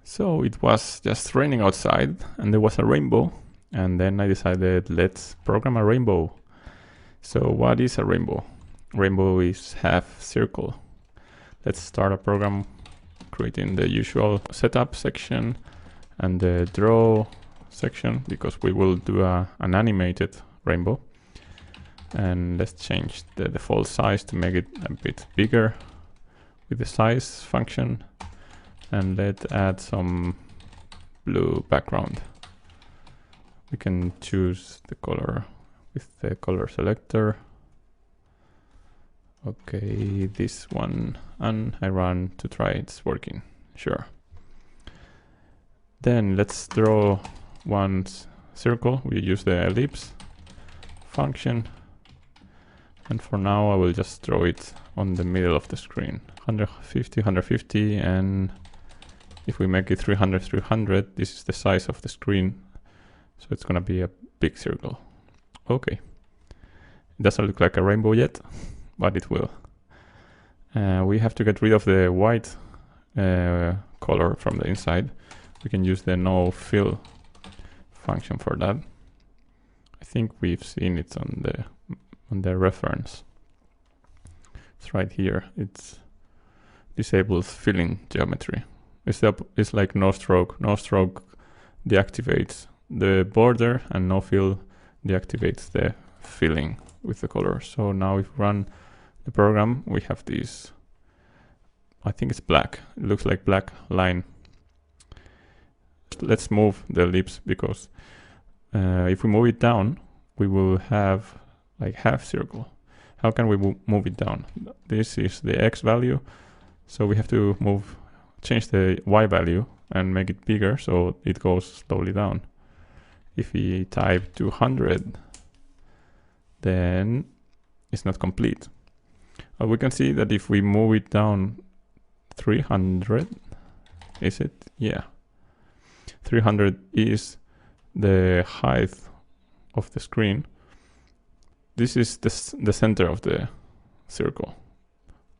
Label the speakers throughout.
Speaker 1: So it was just raining outside and there was a rainbow, and then I decided let's program a rainbow. So what is a rainbow? Rainbow is half circle. Let's start a program creating the usual setup section and the draw section, because we will do an animated rainbow. And let's change the default size to make it a bit bigger with the size function. And let's add some blue background. We can choose the color with the color selector. Okay, this one, and I run to try it's working. Sure. Then let's draw one circle. We use the ellipse function. And for now, I will just draw it on the middle of the screen. 150, 150, and if we make it 300, 300, this is the size of the screen. So it's gonna be a big circle. Okay. It doesn't look like a rainbow yet, but it will. We have to get rid of the white color from the inside. We can use the no fill function for that. I think we've seen it on the reference. It's right here. It disables filling geometry. It's like no stroke. No stroke deactivates the border, and no fill deactivates the filling with the color. So now if we run the program, we have this, I think it's black. It looks like black line. Let's move the ellipse, because if we move it down, we will have like half circle. How can we move it down? This is the X value. So we have to change the Y value and make it bigger so it goes slowly down. If we type 200, then it's not complete. We can see that if we move it down 300, is it? Yeah. 300 is the height of the screen. This is the center of the circle,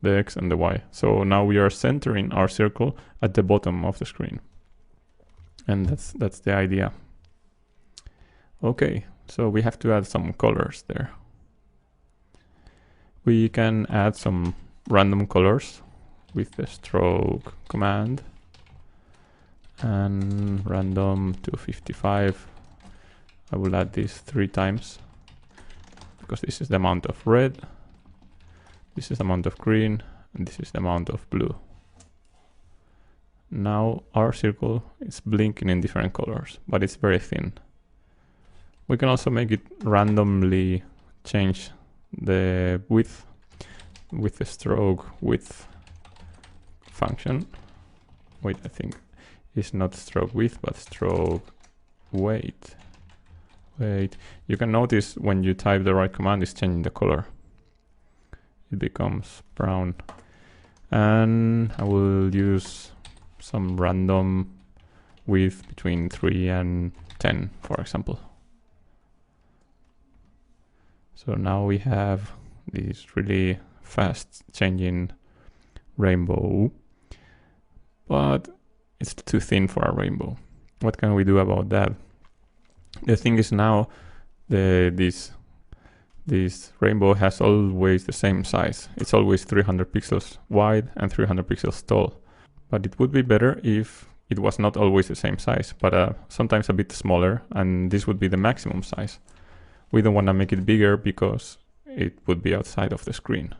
Speaker 1: the X and the Y. So now we are centering our circle at the bottom of the screen. And that's the idea. Okay, so we have to add some colors there. We can add some random colors with the stroke command. And random 255. I will add this 3 times, because this is the amount of red, this is the amount of green, and this is the amount of blue. Now our circle is blinking in different colors, but it's very thin. We can also make it randomly change the width with the stroke width function. Wait, I think it's not stroke width, but stroke weight. Wait, you can notice when you type the right command, it's changing the color. It becomes brown. And I will use some random width between 3 and 10, for example. So now we have this really fast changing rainbow, but it's too thin for a rainbow. What can we do about that? The thing is, now this rainbow has always the same size. It's always 300 pixels wide and 300 pixels tall. But it would be better if it was not always the same size, but sometimes a bit smaller, and this would be the maximum size. We don't want to make it bigger because it would be outside of the screen.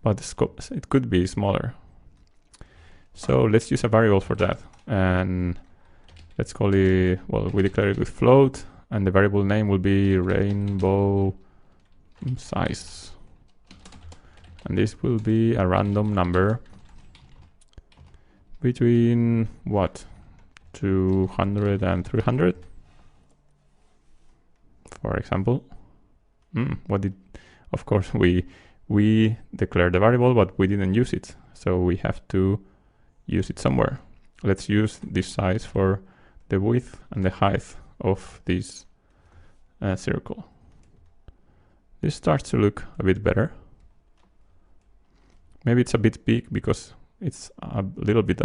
Speaker 1: But the scope, it could be smaller. So let's use a variable for that. And let's call it, well, we declare it with float, and the variable name will be rainbow size. And this will be a random number between what? 200 and 300, for example. Of course, we declared the variable, but we didn't use it. So we have to use it somewhere. Let's use this size for the width and the height of this circle. This starts to look a bit better. Maybe it's a bit big because it's a little bit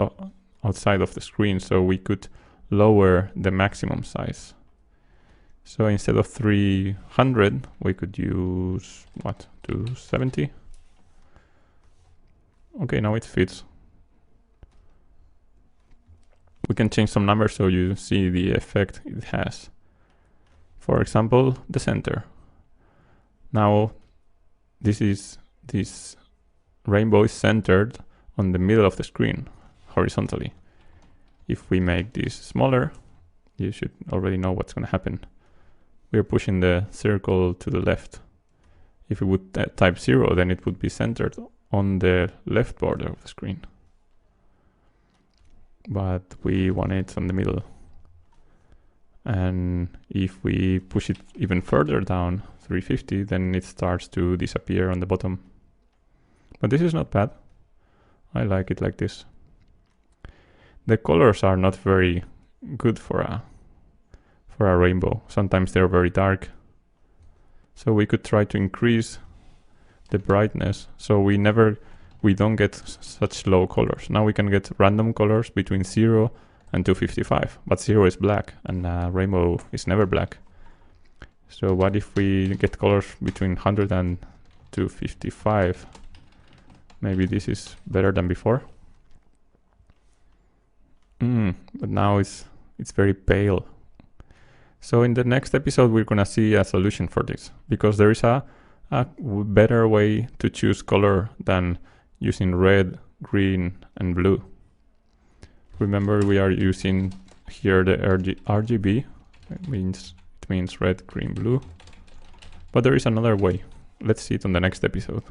Speaker 1: outside of the screen, so we could lower the maximum size. So instead of 300, we could use, what, 270? Okay, now it fits. We can change some numbers so you see the effect it has. For example, the center. Now, this rainbow is centered on the middle of the screen, horizontally. If we make this smaller, you should already know what's going to happen. We're pushing the circle to the left. If we would type 0, then it would be centered on the left border of the screen. But we want it on the middle. And if we push it even further down, 350, then it starts to disappear on the bottom. But this is not bad. I like it like this. The colors are not very good for a rainbow. Sometimes they're very dark. So we could try to increase the brightness so we don't get such low colors. Now we can get random colors between 0 and 255, but 0 is black and rainbow is never black. So what if we get colors between 100 and 255? Maybe this is better than before. But now it's very pale. So in the next episode, we're gonna see a solution for this, because there is a better way to choose color than using red, green, and blue. Remember, we are using here the RGB. It means red, green, blue. But there is another way. Let's see it on the next episode.